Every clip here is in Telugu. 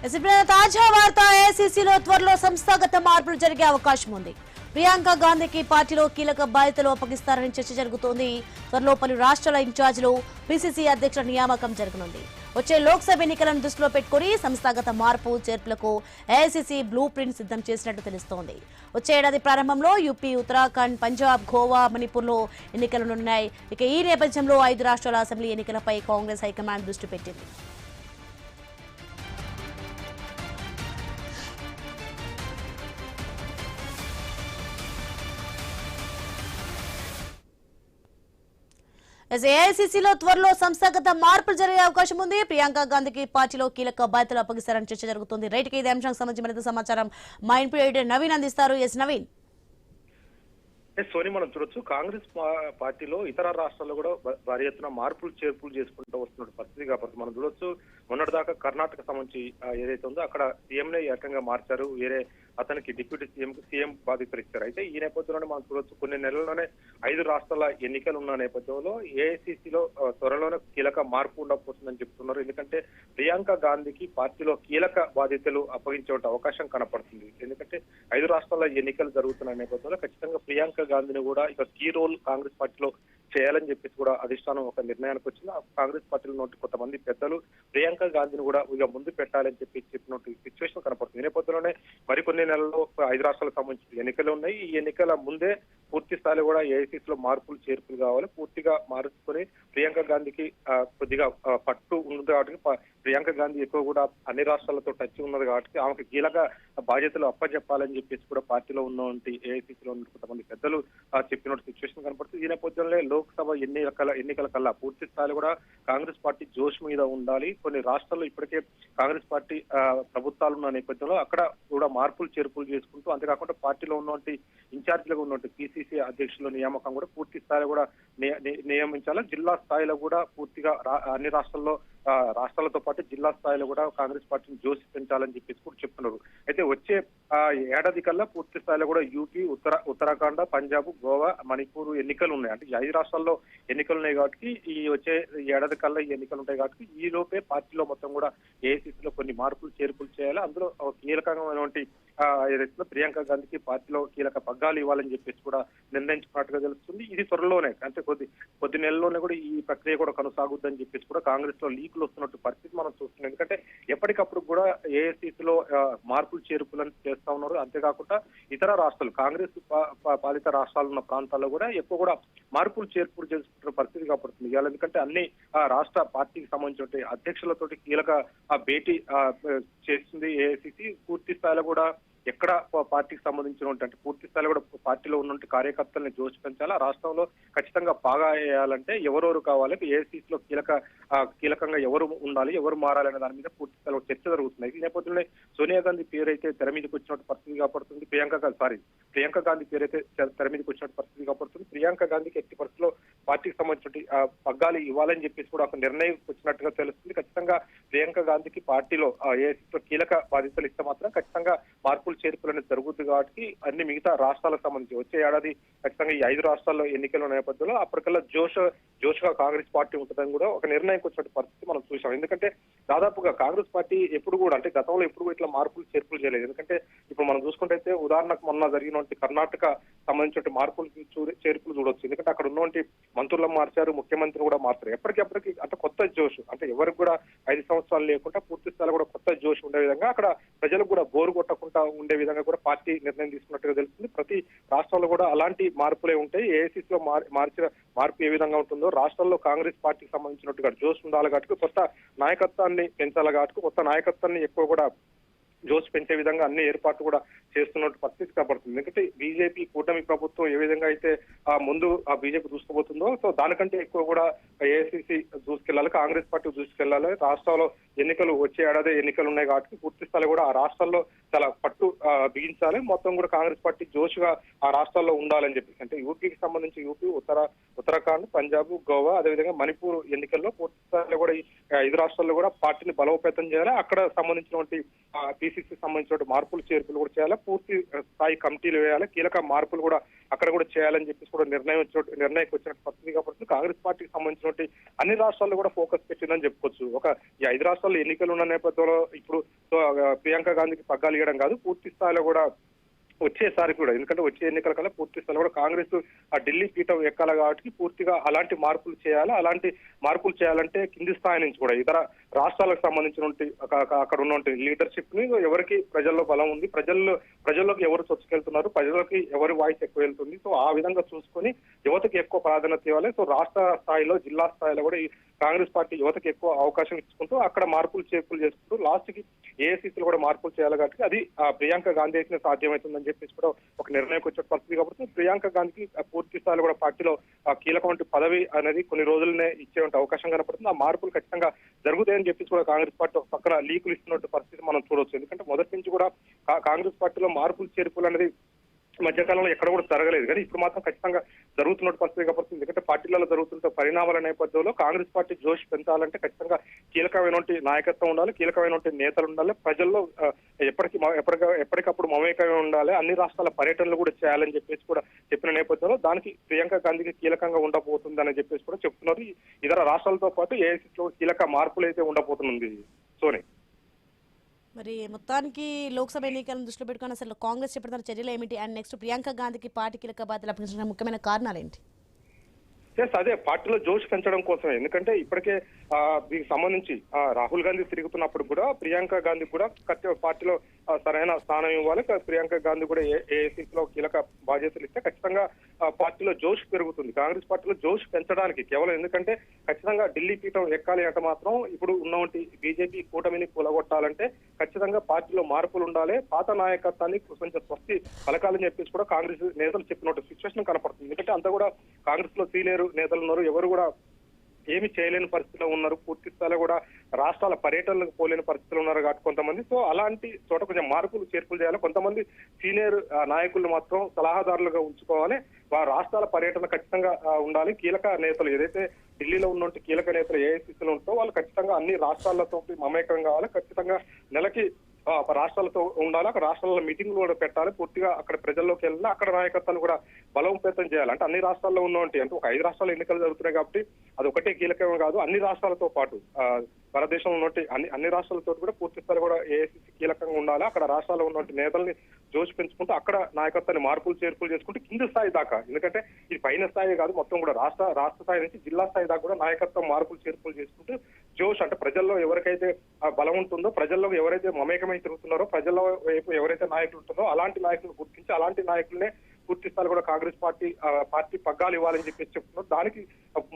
తాజా వార్త ఏఐసీసీలో త్వరలో సంస్థాగత మార్పులు జరిగే అవకాశం ఉంది. ప్రియాంక గాంధీకి పార్టీలో కీలక బాధ్యతలు అప్పగిస్తారని చర్చ జరుగుతోంది. త్వరలో పలు రాష్ట్రాల ఇన్ఛార్జీలు పిసిసి అధ్యక్షుల నియామకం జరగనుంది. వచ్చే లోక్సభ ఎన్నికలను దృష్టిలో పెట్టుకుని సంస్థాగత మార్పు చేర్పులకు ఏఐసీసీ బ్లూ ప్రింట్ సిద్ధం చేసినట్టు తెలుస్తోంది. వచ్చే ఏడాది ప్రారంభంలో యూపీ, ఉత్తరాఖండ్, పంజాబ్, గోవా, మణిపూర్లో ఎన్నికలున్నాయి. ఇక ఈ నేపథ్యంలో 5 రాష్ట్రాల అసెంబ్లీ ఎన్నికలపై కాంగ్రెస్ హైకమాండ్ దృష్టి పెట్టింది. ఏఐసీసీలో త్వరలో సంస్థాగత మార్పులు జరిగే అవకాశం ఉంది. ప్రియాంక గాంధీకి పార్టీలో కీలక బాధ్యతలు అప్పగిస్తారని చర్చ జరుగుతుంది. రైట్ కి ఇదే అంశానికి సంబంధించి మరింత సమాచారం మా ఇన్పుట్ ఎడిటర్ నవీన్ అందిస్తారు. నవీన్. సోని, మనం చూడొచ్చు కాంగ్రెస్ పార్టీలో ఇతర రాష్ట్రాల్లో కూడా భారీ ఎత్తున మార్పులు చేర్పులు చేసుకుంటూ వస్తున్న పరిస్థితి. కాబట్టి మనం చూడొచ్చు మొన్నటిదాకా కర్ణాటక సంబంధించి ఏదైతే ఉందో అక్కడ సీఎంనే ఏకంగా మార్చారు. వేరే అతనికి డిప్యూటీ సీఎం బాధ్యతలు ఇచ్చారు. అయితే ఈ నేపథ్యంలోనే మనం చూడొచ్చు కొన్ని నెలల్లోనే 5 రాష్ట్రాల ఎన్నికలు ఉన్న నేపథ్యంలో ఏఐసీసీలో త్వరలోనే కీలక మార్పు ఉండకపోతుందని చెప్తున్నారు. ఎందుకంటే ప్రియాంక గాంధీకి పార్టీలో కీలక బాధ్యతలు అప్పగించే అవకాశం కనపడుతుంది. ఎందుకంటే 5 రాష్ట్రాల ఎన్నికలు జరుగుతున్న నేపథ్యంలో ఖచ్చితంగా ప్రియాంక గాంధీని కూడా ఇక కీ రోల్ కాంగ్రెస్ పార్టీలో చేయాలని చెప్పేసి కూడా అధిష్టానం ఒక నిర్ణయానికి వచ్చింది. కాంగ్రెస్ పార్టీలో నుండి కొంతమంది పెద్దలు ప్రియాంక గాంధీని కూడా ఇక ముందు పెట్టాలని చెప్పినట్టు సిచ్యువేషన్ కనపడుతుంది. ఈ నేపథ్యంలోనే మరికొన్ని నెలల్లో 5 రాష్ట్రాలకు సంబంధించిన ఎన్నికలు ఉన్నాయి. ఈ ఎన్నికల ముందే పూర్తి స్థాయిలో కూడా ఏఐసీసీలో మార్పులు చేర్పులు కావాలి. పూర్తిగా మార్చుకొని ప్రియాంక గాంధీకి కొద్దిగా పట్టు ఉంది కాబట్టి ప్రియాంక గాంధీ ఎక్కువ కూడా అన్ని రాష్ట్రాలతో టచ్ ఉన్నది కాబట్టి ఆమెకు కీలక బాధ్యతలు అప్పచెప్పాలని చెప్పేసి కూడా పార్టీలో ఉన్నటువంటి ఏఐసీసీలో ఉన్న కొంతమంది పెద్దలు చెప్పినట్టు సిచ్యువేషన్ కనపడుతుంది. ఈ నేపథ్యంలో లోక్సభ ఎన్నికల కల్లా పూర్తి స్థాయిలో కూడా కాంగ్రెస్ పార్టీ జోష్ మీద ఉండాలి. కొన్ని రాష్ట్రాల్లో ఇప్పటికే కాంగ్రెస్ పార్టీ ప్రభుత్వాలు ఉన్న నేపథ్యంలో అక్కడ కూడా మార్పులు చేర్పులు చేసుకుంటూ, అంతేకాకుండా పార్టీలో ఉన్నటువంటి ఇన్ఛార్జీలుగా ఉన్నటువంటి పిసిసి అధ్యక్షుల నియామకం కూడా పూర్తి స్థాయిలో కూడా నియమించాలి. జిల్లా స్థాయిలో కూడా పూర్తిగా అన్ని రాష్ట్రాలతో పాటు జిల్లా స్థాయిలో కూడా కాంగ్రెస్ పార్టీని జోష్ పెంచాలని చెప్పేసి కూడా చెప్తున్నారు. అయితే వచ్చే ఏడాది కల్లా పూర్తి స్థాయిలో కూడా యూపీ, ఉత్తరాఖండ్, పంజాబ్, గోవా, మణిపూర్ ఎన్నికలు ఉన్నాయి. అంటే 5 రాష్ట్రాల్లో ఎన్నికలు ఉన్నాయి కాబట్టి ఈ వచ్చే ఏడాది కల్లా ఈ ఎన్నికలు ఉంటాయి కాబట్టి ఈ లోపే పార్టీలో మొత్తం కూడా ఏఐసీసీలో కొన్ని మార్పులు చేర్పులు చేయాలి. అందులో కీలకమైనటువంటి ఏదైతే ప్రియాంక గాంధీకి పార్టీలో కీలక పగ్గాలు ఇవ్వాలని చెప్పేసి కూడా నిర్ణయించుకున్నట్టుగా తెలుస్తుంది. ఇది త్వరలోనే అంటే కొద్ది నెలల్లోనే కూడా ఈ ప్రక్రియ కూడా కొనసాగుద్దని చెప్పేసి కూడా కాంగ్రెస్ లో లీకులు వస్తున్నట్టు పరిస్థితి మనం చూస్తున్నాం. ఎందుకంటే ఎప్పటికప్పుడు కూడా ఏఐసీసీలో మార్పులు చేర్పులను చేస్తా ఉన్నారు. అంతేకాకుండా ఇతర రాష్ట్రాలు కాంగ్రెస్ పాలిత రాష్ట్రాలు ఉన్న ప్రాంతాల్లో కూడా ఎక్కువ కూడా మార్పులు చేర్పులు చేసుకుంటున్న పరిస్థితి కాబడుతుంది. ఇవాళ ఎందుకంటే అన్ని రాష్ట్ర పార్టీకి సంబంధించిన అధ్యక్షులతోటి కీలక భేటీ చేస్తుంది ఏఐసీసీ. పూర్తి స్థాయిలో కూడా ఎక్కడ పార్టీకి సంబంధించినటువంటి పూర్తి స్థాయిలో కూడా పార్టీలో ఉన్నటువంటి కార్యకర్తల్ని జోష్ పెంచాలి. ఆ రాష్ట్రంలో ఖచ్చితంగా బాగా వేయాలంటే ఎవరెవరు కావాలి, ఏఐసీసీలో కీలకంగా ఎవరు ఉండాలి, ఎవరు మారాలి అనే దాని మీద పూర్తి స్థాయిలో చర్చ జరుగుతున్నాయి. ఈ నేపథ్యంలో సోనియా గాంధీ పేరు అయితే తెర మీదకి వచ్చినట్టు పరిస్థితి కాబడుతుంది. ప్రియాంక గాంధీ పేరు అయితే తెర మీదకి వచ్చినట్టు పరిస్థితి కాబడుతుంది. ప్రియాంక గాంధీకి ఎట్టి పరిస్థితిలో పార్టీకి సంబంధించిన పగ్గాలు ఇవ్వాలని చెప్పేసి కూడా ఒక నిర్ణయం వచ్చినట్టుగా తెలుస్తుంది. ఖచ్చితంగా ప్రియాంక గాంధీకి పార్టీలో ఏఐసీసీలో కీలక బాధ్యతలు ఇస్తే మాత్రం ఖచ్చితంగా మార్పులు చేర్పులు అనేది జరుగుతుంది. కాబట్టి అన్ని మిగతా రాష్ట్రాలకు సంబంధించి వచ్చే ఏడాది ఖచ్చితంగా ఈ 5 రాష్ట్రాల్లో ఎన్నికల నేపథ్యంలో అప్పటికల్లా జోష్గా కాంగ్రెస్ పార్టీ ఉంటుందని కూడా ఒక నిర్ణయం వచ్చిన పరిస్థితి మనం చూసాం. ఎందుకంటే దాదాపుగా కాంగ్రెస్ పార్టీ ఎప్పుడు కూడా అంటే గతంలో ఎప్పుడు కూడా ఇట్లా మార్పులు చేర్పులు చేయలేదు. ఎందుకంటే ఇప్పుడు మనం చూసుకుంటే ఉదాహరణకు మొన్న జరిగినటువంటి కర్ణాటక సంబంధించిన మార్పులు చేర్పులు చూడొచ్చు. ఎందుకంటే అక్కడ ఉన్నటువంటి మంత్రులను మార్చారు, ముఖ్యమంత్రిని కూడా మార్చారు. ఎప్పటికెప్పటికి అంటే కొత్త జోష్ అంటే ఎవరికి కూడా 5 సంవత్సరాలు లేకుండా పూర్తి స్థాయిలో కూడా కొత్త జోష్ ఉండే విధంగా అక్కడ ప్రజలకు కూడా బోరు కొట్టకుండా ఉండే విధంగా కూడా పార్టీ నిర్ణయం తీసుకున్నట్టుగా తెలుస్తుంది. ప్రతి రాష్ట్రంలో కూడా అలాంటి మార్పులే ఉంటాయి. ఏఐసీసీలో మార్చిన మార్పు ఏ విధంగా ఉంటుందో రాష్ట్రాల్లో కాంగ్రెస్ పార్టీకి సంబంధించినట్టుగా జోష్ ఉండాలి కాబట్టి కొత్త నాయకత్వాన్ని పెంచాలి కాబట్టి కొత్త నాయకత్వాన్ని ఎక్కువ కూడా జోష్ పెంచే విధంగా అన్ని ఏర్పాట్లు కూడా చేస్తున్నట్టు పరిస్థితి కనబడుతుంది. ఎందుకంటే బీజేపీ కూటమి ప్రభుత్వం ఏ విధంగా అయితే ముందు బీజేపీ దూసుకుపోతుందో సో దానికంటే ఎక్కువ కూడా ఏఐసీసీ దూసుకెళ్లాలి, కాంగ్రెస్ పార్టీ దూసుకెళ్లాలి. రాష్ట్రాల్లో ఎన్నికలు వచ్చే ఏడాది ఎన్నికలు ఉన్నాయి కాబట్టి పూర్తి స్థాయిలో కూడా ఆ రాష్ట్రాల్లో చాలా పట్టు బిగించాలి. మొత్తం కూడా కాంగ్రెస్ పార్టీ జోష్గా ఆ రాష్ట్రాల్లో ఉండాలని చెప్పేసి అంటే యూపీకి సంబంధించి యూపీ, ఉత్తరాఖండ్, పంజాబ్, గోవా అదేవిధంగా మణిపూర్ ఎన్నికల్లో పూర్తి స్థాయిలో కూడా ఈ 5 రాష్ట్రాల్లో కూడా పార్టీని బలోపేతం చేయాలి. అక్కడ సంబంధించినటువంటి పిసిసి సంబంధించిన మార్పులు చేర్పులు కూడా చేయాలి. పూర్తి స్థాయి కమిటీలు వేయాలి. కీలక మార్పులు కూడా అక్కడ కూడా చేయాలని చెప్పేసి కూడా నిర్ణయం వచ్చిన పరిస్థితి కాబట్టి కాంగ్రెస్ పార్టీకి సంబంధించినటువంటి అన్ని రాష్ట్రాల్లో కూడా ఫోకస్ పెట్టిందని చెప్పుకోవచ్చు. ఈ 5 రాష్ట్రాల్లో ఎన్నికలు ఉన్న నేపథ్యంలో ఇప్పుడు ప్రియాంక గాంధీకి పగ్గాలు ఇవ్వడం కాదు, పూర్తి స్థాయిలో కూడా వచ్చేసారి కూడా, ఎందుకంటే వచ్చే ఎన్నికల కల్లా పూర్తి స్థాయిలో కూడా కాంగ్రెస్ ఆ ఢిల్లీ పీఠం ఎక్కాలి కాబట్టి పూర్తిగా అలాంటి మార్పులు చేయాలి. అలాంటి మార్పులు చేయాలంటే కింది స్థాయి నుంచి కూడా ఇతర రాష్ట్రాలకు సంబంధించినటువంటి అక్కడ ఉన్నటువంటి లీడర్షిప్ ని ఎవరికి ప్రజల్లో బలం ఉంది, ప్రజల్లోకి ఎవరు చొచ్చుకెళ్తున్నారు, ప్రజలకి ఎవరి వాయిస్ ఎక్కువ వెళ్తుంది, సో ఆ విధంగా చూసుకొని యువతకి ఎక్కువ ప్రాధాన్యత ఇవ్వాలి. సో రాష్ట్ర స్థాయిలో జిల్లా స్థాయిలో కూడా ఈ కాంగ్రెస్ పార్టీ యువతకి ఎక్కువ అవకాశం ఇచ్చుకుంటూ అక్కడ మార్పులు చేర్పులు చేసుకుంటూ లాస్ట్ కి ఏఐసీసీలో కూడా మార్పులు చేయాలి కాబట్టి అది ప్రియాంక గాంధీ అయితే సాధ్యమవుతుందని చెప్పేసి కూడా ఒక నిర్ణయం వచ్చే పరిస్థితి కాబట్టి ప్రియాంక గాంధీకి పూర్తి స్థాయిలో కూడా పార్టీలో కీలకమైన పదవి అనేది కొన్ని రోజులనే ఇచ్చే అవకాశం కనపడుతుంది. ఆ మార్పులు ఖచ్చితంగా జరుగుతాయని చెప్పేసి కూడా కాంగ్రెస్ పార్టీ ఒక పక్కన లీకులు ఇస్తున్నట్టు పరిస్థితి మనం చూడవచ్చు. ఎందుకంటే మొదటి నుంచి కూడా కాంగ్రెస్ పార్టీలో మార్పులు చేర్పులు అనేది మధ్యకాలంలో ఎక్కడ కూడా జరగలేదు, కానీ ఇప్పుడు మాత్రం ఖచ్చితంగా జరుగుతున్న పరిస్థితి కాబట్టి ఎందుకంటే పార్టీలలో జరుగుతున్న పరిణామాల నేపథ్యంలో కాంగ్రెస్ పార్టీ జోష్ పెంచాలంటే ఖచ్చితంగా కీలకమైనటువంటి నాయకత్వం ఉండాలి, కీలకమైనటువంటి నేతలు ఉండాలి, ప్రజల్లో ఎప్పటికప్పుడు మమేకమే ఉండాలి, అన్ని రాష్ట్రాల పర్యటనలు కూడా చేయాలని చెప్పేసి కూడా చెప్పిన నేపథ్యంలో దానికి ప్రియాంక గాంధీకి కీలకంగా ఉండబోతుందని చెప్పేసి కూడా చెప్తున్నారు. ఇతర రాష్ట్రాలతో పాటు ఏఐసీలో కీలక మార్పులు అయితే ఉండబోతుంది. సోని, మరి మొత్తానికి లోక్సభ ఎన్నికలను దృష్టిలో పెట్టుకుని అసలు కాంగ్రెస్ చేపడుతున్న చర్యలు ఏమిటి అండ్ నెక్స్ట్ ప్రియాంక గాంధీకి పార్టీ కీలక బాధ్యతలు అప్పగించిన ముఖ్యమైన కారణాలు ఏంటి? అదే పార్టీలో జోష్ పెంచడం కోసమే, ఎందుకంటే ఇప్పటికే దీనికి సంబంధించి రాహుల్ గాంధీ తిరుగుతున్నప్పుడు కూడా ప్రియాంక గాంధీ కూడా పార్టీలో సరైన స్థానం ఇవ్వాలి, ప్రియాంక గాంధీ కూడా ఏఐసీసీలో కీలక బాధ్యతలు ఇస్తే ఖచ్చితంగా పార్టీలో జోష్ పెరుగుతుంది. కాంగ్రెస్ పార్టీలో జోష్ పెంచడానికి కేవలం ఎందుకంటే ఖచ్చితంగా ఢిల్లీ పీఠం ఎక్కాలి అంటే మాత్రం ఇప్పుడు ఉన్నటువంటి బీజేపీ కూటమిని కూలగొట్టాలంటే ఖచ్చితంగా పార్టీలో మార్పులు ఉండాలి, పాత నాయకత్వాన్ని కొంచెం స్వస్తి పలకాలని చెప్పేసి కూడా కాంగ్రెస్ నేతలు చెప్పినట్టు సిచ్యువేషన్ కనపడుతుంది. ఎందుకంటే అంతా కూడా కాంగ్రెస్ లో సీనియర్ నేతలు ఉన్నారు, ఎవరు కూడా ఏమి చేయలేని పరిస్థితిలో ఉన్నారు, పూర్తి స్థాయిలో కూడా రాష్ట్రాల పర్యటనలకు పోలేని పరిస్థితులు ఉన్నారు కాబట్టి కొంతమంది, సో అలాంటి చోట కొంచెం మార్పులు చేర్పులు చేయాలి. కొంతమంది సీనియర్ నాయకులు మాత్రం సలహాదారులుగా ఉంచుకోవాలి, రాష్ట్రాల పర్యటన ఖచ్చితంగా ఉండాలి. కీలక నేతలు ఏదైతే ఢిల్లీలో ఉన్నటువంటి కీలక నేతలు ఏఐసీసీలో ఉంటో వాళ్ళు ఖచ్చితంగా అన్ని రాష్ట్రాలతో మమేకం కావాలి, ఖచ్చితంగా నెలకి రాష్ట్రాలతో ఉండాలి, అక్కడ రాష్ట్రాల మీటింగ్లు కూడా పెట్టాలి, పూర్తిగా అక్కడ ప్రజల్లోకి వెళ్ళినా అక్కడ నాయకత్వాన్ని కూడా బలోపేతం చేయాలి. అంటే అన్ని రాష్ట్రాల్లో ఉన్నటువంటి అంటే ఒక 5 రాష్ట్రాల ఎన్నికలు జరుగుతున్నాయి కాబట్టి అది ఒకటే కీలకమే కాదు, అన్ని రాష్ట్రాలతో పాటు భారతదేశంలో ఉన్నటువంటి అన్ని రాష్ట్రాలతో కూడా పూర్తి స్థాయి కూడా ఏఐసీసీ కీలకంగా ఉండాలి. అక్కడ రాష్ట్రాల్లో ఉన్నటువంటి నేతల్ని జోషి పెంచుకుంటూ అక్కడ నాయకత్వాన్ని మార్పులు చేర్పులు చేసుకుంటూ కింది స్థాయి దాకా, ఎందుకంటే ఇది పైన స్థాయి కాదు, మొత్తం కూడా రాష్ట్ర స్థాయి నుంచి జిల్లా స్థాయి దాకా కూడా నాయకత్వం మార్పులు చేర్పులు చేసుకుంటూ జోష్ అంటే ప్రజల్లో ఎవరికైతే బలం ఉంటుందో, ప్రజల్లో ఎవరైతే మమేకమై తిరుగుతున్నారో, ప్రజల్లో వైపు ఎవరైతే నాయకులు ఉంటుందో అలాంటి నాయకులను గుర్తించి అలాంటి నాయకులనే పూర్తి స్థాయి కూడా కాంగ్రెస్ పార్టీ పగ్గాలు ఇవ్వాలని చెప్పేసి చెప్తున్నారు. దానికి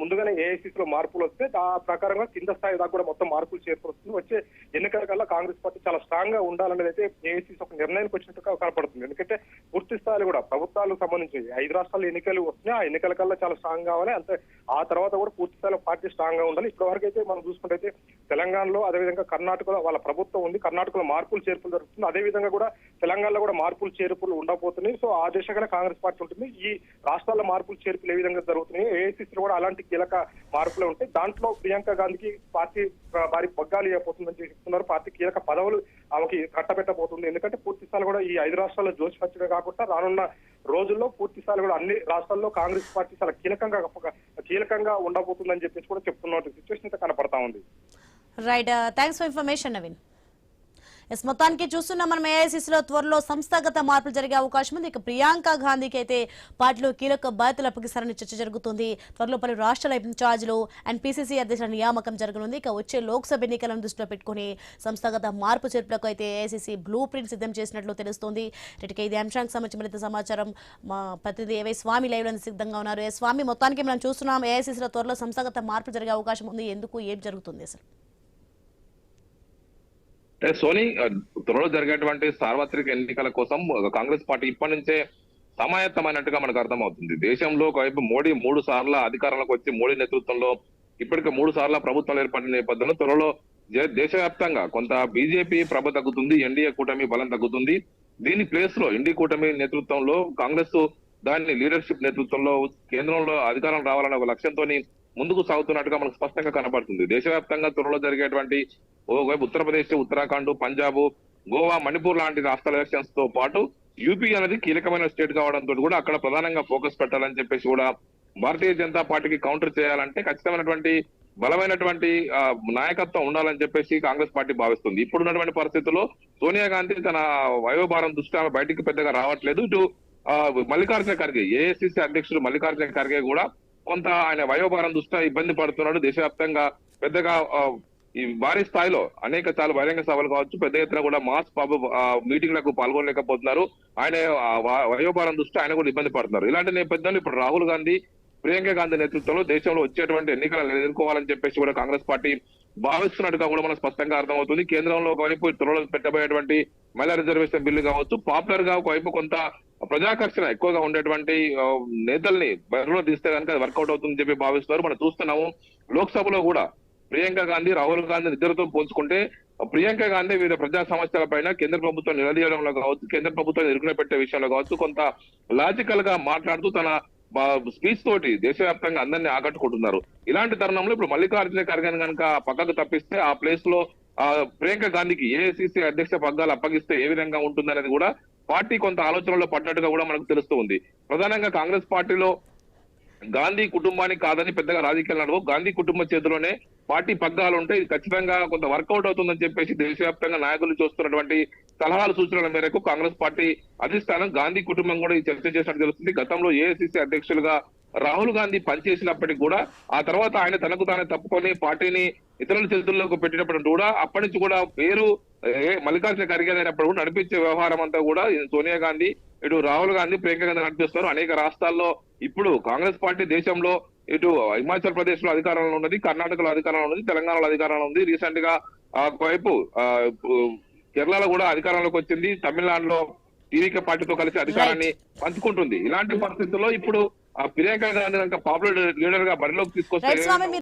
ముందుగానే ఏఐసీసీలో మార్పులు వస్తే ఆ ప్రకారంగా కింద స్థాయి దాకా కూడా మొత్తం మార్పులు చేరుకొస్తుంది. వచ్చే ఎన్నికల కల్లా కాంగ్రెస్ పార్టీ చాలా స్ట్రాంగ్ గా ఉండాలనేది అయితే ఏఐసీసీ ఒక నిర్ణయానికి వచ్చినట్టుగా కనపడుతుంది. ఎందుకంటే పూర్తి స్థాయిలో కూడా ప్రభుత్వాలకు సంబంధించి 5 రాష్ట్రాల ఎన్నికలు వస్తున్నాయి, ఆ ఎన్నికల కల్లా చాలా స్ట్రాంగ్ కావాలి, అంతే ఆ తర్వాత కూడా పూర్తి స్థాయిలో పార్టీ స్ట్రాంగ్ గా ఉండాలి. ఇప్పటి వరకు అయితే మనం చూసుకుంటే తెలంగాణలో అదేవిధంగా కర్ణాటకలో వాళ్ళ ప్రభుత్వం ఉంది, కర్ణాటకలో మార్పులు చేర్పులు జరుగుతుంది, అదేవిధంగా కూడా తెలంగాణలో కూడా మార్పులు చేర్పులు ఉండబోతున్నాయి. సో ఆ దిశగానే కాంగ్రెస్ పార్టీ ఉంటుంది. ఈ రాష్ట్రాల మార్పులు చేర్పులు ఏ విధంగా జరుగుతున్నాయి, ఏఐసీసీలో కూడా అలాంటి కీలక మార్పులు ఉంటాయి. దాంట్లో ప్రియాంక గాంధీకి పార్టీ భారీ పగ్గాలు ఇవ్వబోతుందని చెప్తున్నారు. పార్టీ కీలక పదవులు ఆమెకి కట్టబెట్టబోతుంది. ఎందుకంటే పూర్తి స్థాయిలో కూడా ఈ 5 రాష్ట్రాల్లో జోష్ పచ్చగా కాకుండా రానున్న రోజుల్లో పూర్తి స్థాయిలో కూడా అన్ని రాష్ట్రాల్లో కాంగ్రెస్ పార్టీ చాలా కీలకంగా ఉండబోతుందని చెప్పేసి కూడా చెప్తున్న సిచ్యువేషన్ అయితే కనపడతా ఉంది. Right, thanks for information Naveen. మొత్తానికి చూస్తున్నాం మనం ఏఐసీసీలో త్వరలో సంస్థాగత మార్పులు జరిగే అవకాశం ఉంది. ఇక ప్రియాంక గాంధీకి అయితే పార్టీలో కీలక బాధ్యతలు అప్పగిస్తారని చర్చ జరుగుతుంది. త్వరలో పలు రాష్ట్రాల ఇన్ఛార్జీలు అండ్ పీసీసీ అధ్యక్షుల నియామకం జరగనుంది. ఇక వచ్చే లోక్సభ ఎన్నికలను దృష్టిలో పెట్టుకుని సంస్థాగత మార్పు చేర్పులకు అయితే ఏఐసీసీ బ్లూ ప్రింట్ సిద్ధం చేసినట్లు తెలుస్తోంది. ఇటుకే ఇది అంశానికి సంబంధించి మరింత సమాచారం మా ప్రతినిధి ఏవై స్వామి లైవ్ లో సిద్ధంగా ఉన్నారు. స్వామి, మొత్తానికి మనం చూస్తున్నాం ఏఐసీసీలో త్వరలో సంస్థాగత మార్పులు జరిగే అవకాశం ఉంది. ఎందుకు, ఏం జరుగుతుంది అసలు? సోని, త్వరలో జరిగేటువంటి సార్వత్రిక ఎన్నికల కోసం కాంగ్రెస్ పార్టీ ఇప్పటి నుంచే సమాయత్తమైనట్టుగా మనకు అర్థమవుతుంది. దేశంలో ఒకవైపు మోడీ 3 సార్ల అధికారంలోకి వచ్చి మోడీ నేతృత్వంలో ఇప్పటికే 3 సార్ల ప్రభుత్వం ఏర్పడిన నేపథ్యంలో త్వరలో దేశవ్యాప్తంగా కొంత బీజేపీ ప్రభ తగ్గుతుంది, ఎన్డీఏ కూటమి బలం తగ్గుతుంది. దీని ప్లేస్ లో ఎన్డీ కూటమి నేతృత్వంలో కాంగ్రెస్ దాని లీడర్షిప్ నేతృత్వంలో కేంద్రంలో అధికారం రావాలనే ఒక లక్ష్యంతో ముందుకు సాగుతున్నట్టుగా మనకు స్పష్టంగా కనబడుతుంది. దేశవ్యాప్తంగా త్వరలో జరిగేటువంటి ఓవైపు ఉత్తరప్రదేశ్, ఉత్తరాఖండ్, పంజాబ్, గోవా, మణిపూర్ లాంటి రాష్ట్రాల ఎలక్షన్స్ తో పాటు యూపీ అనేది కీలకమైన స్టేట్ కావడంతో కూడా అక్కడ ప్రధానంగా ఫోకస్ పెట్టాలని చెప్పేసి కూడా భారతీయ జనతా పార్టీకి కౌంటర్ చేయాలంటే ఖచ్చితమైనటువంటి బలమైనటువంటి నాయకత్వం ఉండాలని చెప్పేసి కాంగ్రెస్ పార్టీ భావిస్తుంది. ఇప్పుడున్నటువంటి పరిస్థితుల్లో సోనియా గాంధీ తన వయోభారం దృష్ట్యా ఆమె బయటికి పెద్దగా రావట్లేదు. ఇటు మల్లికార్జున ఖర్గే ఏఐసిసి అధ్యక్షుడు మల్లికార్జున ఖర్గే కూడా కొంత ఆయన వయోభారం దృష్ట్యా ఇబ్బంది పడుతున్నాడు. దేశవ్యాప్తంగా పెద్దగా ఈ భారీ స్థాయిలో చాలా బహిరంగ సభలు కావచ్చు, పెద్ద ఎత్తున కూడా మాస్ పబ్ మీటింగ్లకు పాల్గొనలేకపోతున్నారు. ఆయన వయోభారం దృష్ట్యా ఆయన కూడా ఇబ్బంది పడుతున్నారు. ఇలాంటి నేపథ్యంలో ఇప్పుడు రాహుల్ గాంధీ, ప్రియాంక గాంధీ నేతృత్వంలో దేశంలో వచ్చేటువంటి ఎన్నికలను ఎదుర్కోవాలని చెప్పేసి కూడా కాంగ్రెస్ పార్టీ భావిస్తున్నట్టుగా కూడా మనకు స్పష్టంగా అర్థమవుతుంది. కేంద్రంలో ఒకవైపు త్వరలో పెట్టబోయేటువంటి మహిళా రిజర్వేషన్ బిల్లు కావచ్చు, పాపులర్ గా ఒకవైపు కొంత ప్రజాకర్షణ ఎక్కువగా ఉండేటువంటి నేతల్ని బరిలో తీస్తే కనుక అది వర్కౌట్ అవుతుందని చెప్పి భావిస్తున్నారు. మనం చూస్తున్నాము లోక్సభలో కూడా ప్రియాంక గాంధీ, రాహుల్ గాంధీ ఇద్దరితో పోల్చుకుంటే ప్రియాంక గాంధీ వివిధ ప్రజా సమస్యల పైన కేంద్ర ప్రభుత్వం నిలదీయడంలో కావచ్చు, కేంద్ర ప్రభుత్వం ఇరుకున పెట్టే విషయంలో కావచ్చు కొంత లాజికల్ గా మాట్లాడుతూ తన స్పీచ్ తోటి దేశవ్యాప్తంగా అందరినీ ఆకట్టుకుంటున్నారు. ఇలాంటి తరుణంలో ఇప్పుడు మల్లికార్జున ఖర్గే కనుక పక్కకు తప్పిస్తే ఆ ప్లేస్ లో ప్రియాంక గాంధీకి ఏఐసిసి అధ్యక్ష పగ్గాలు అప్పగిస్తే ఏ విధంగా ఉంటుందనేది కూడా పార్టీ కొంత ఆలోచనలో పడ్డట్టుగా కూడా మనకు తెలుస్తూ ఉంది. ప్రధానంగా కాంగ్రెస్ పార్టీలో గాంధీ కుటుంబానికి కాదని పెద్దగా రాజకీయాలు నడవు, గాంధీ కుటుంబం చేతిలోనే పార్టీ పగ్గాలు ఉంటే ఇది ఖచ్చితంగా కొంత వర్కౌట్ అవుతుందని చెప్పేసి దేశవ్యాప్తంగా నాయకులు చూస్తున్నటువంటి సలహాలు సూచనల మేరకు కాంగ్రెస్ పార్టీ అధిష్టానం గాంధీ కుటుంబం కూడా ఈ చర్చ చేసినట్టు తెలుస్తుంది. గతంలో ఏఐసిసి అధ్యక్షులుగా రాహుల్ గాంధీ పనిచేసినప్పటికీ కూడా ఆ తర్వాత ఆయన తనకు తానే తప్పుకొని పార్టీని ఇతరుల చేతుల్లోకి పెట్టినప్పుడు కూడా అప్పటి నుంచి కూడా పేరు మల్లికార్జున ఖర్గే అయినప్పుడు కూడా నడిపించే వ్యవహారం అంతా కూడా సోనియా గాంధీ, ఇటు రాహుల్ గాంధీ, ప్రియాంక గాంధీ నడిపిస్తారు. అనేక రాష్ట్రాల్లో ఇప్పుడు కాంగ్రెస్ పార్టీ దేశంలో ఇటు హిమాచల్ ప్రదేశ్ లో అధికారంలో ఉన్నది, కర్ణాటకలో అధికారంలో ఉన్నది, తెలంగాణలో అధికారంలో ఉంది. రీసెంట్ గా ఒకవైపు కేరళలో కూడా అధికారంలోకి వచ్చింది. తమిళనాడులో టీవీకే పార్టీతో కలిసి అధికారాన్ని పంచుకుంటుంది. ఇలాంటి పరిస్థితుల్లో ఇప్పుడు ప్రియాంక గాంధీ కనుక పాపులర్ లీడర్ గా బరిలోకి తీసుకొస్తే